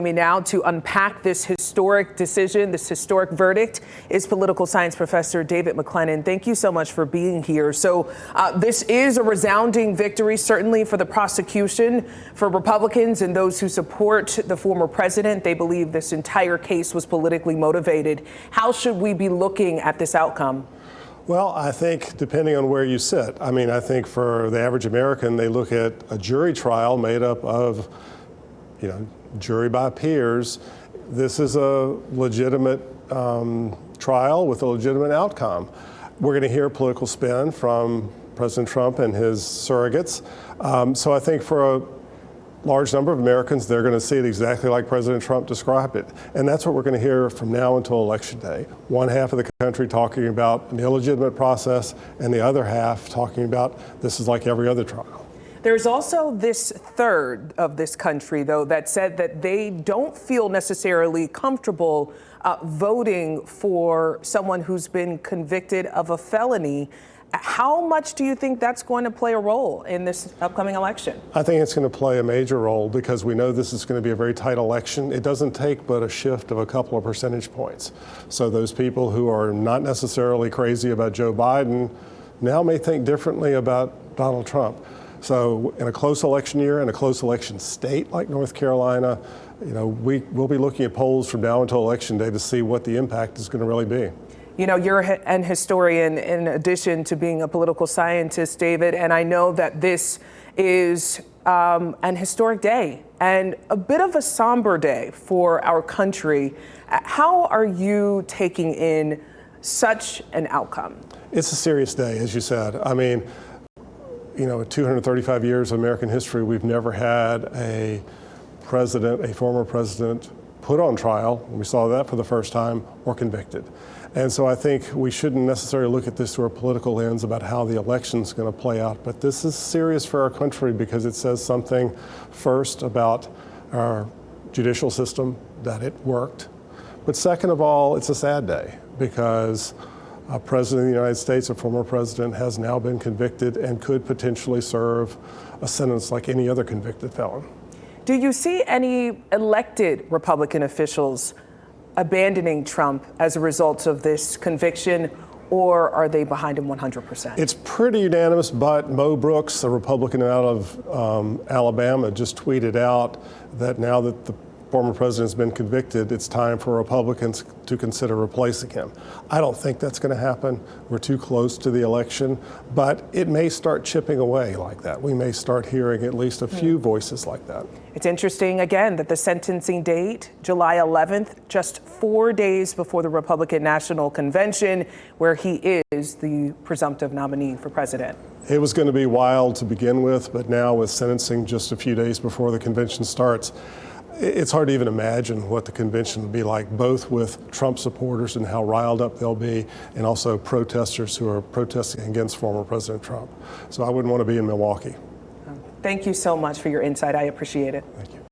Me now to unpack this historic decision, this historic verdict, is political science professor David McLennan. Thank you so much for being here. So this is a resounding victory, certainly for the prosecution, for Republicans and those who support the former president. They believe this entire case was politically motivated. How should we be looking at this outcome? Well, I think depending on where you sit, I think for the average American, they look at a jury trial made up of, jury by peers. This is a legitimate trial with a legitimate outcome. We're going to hear political spin from President Trump and his surrogates. So I think for a large number of Americans, they're going to see it exactly like President Trump described it. And that's what we're going to hear from now until Election Day. One half of the country talking about an illegitimate process, and the other half talking about this is like every other trial. There's also this third of this country, though, that said that they don't feel necessarily comfortable voting for someone who's been convicted of a felony. How much do you think that's going to play a role in this upcoming election? I think it's going to play a major role because we know this is going to be a very tight election. It doesn't take but a shift of a couple of percentage points. So those people who are not necessarily crazy about Joe Biden now may think differently about Donald Trump. So in a close election year, in a close election state like North Carolina, we'll be looking at polls from now until Election Day to see what the impact is going to really be. You're an historian in addition to being a political scientist, David, and I know that this is an historic day and a bit of a somber day for our country. How are you taking in such an outcome? It's a serious day, as you said. In 235 years of American history, we've never had a former president, put on trial, and we saw that for the first time, or convicted. And so I think we shouldn't necessarily look at this through a political lens about how the election's going to play out. But this is serious for our country because it says something first about our judicial system, that it worked. But second of all, it's a sad day because a president of the United States, a former president, has now been convicted and could potentially serve a sentence like any other convicted felon. Do you see any elected Republican officials abandoning Trump as a result of this conviction, or are they behind him 100%? It's pretty unanimous, but Mo Brooks, a Republican out of Alabama, just tweeted out that now that the former president has been convicted, it's time for Republicans to consider replacing him. I don't think that's going to happen. We're too close to the election, but it may start chipping away like that. We may start hearing at least a few voices like that. It's interesting, again, that the sentencing date, July 11th, just 4 days before the Republican National Convention, where he is the presumptive nominee for president. It was going to be wild to begin with, but now with sentencing just a few days before the convention starts, it's hard to even imagine what the convention will be like, both with Trump supporters and how riled up they'll be, and also protesters who are protesting against former President Trump. So I wouldn't want to be in Milwaukee. Thank you so much for your insight. I appreciate it. Thank you.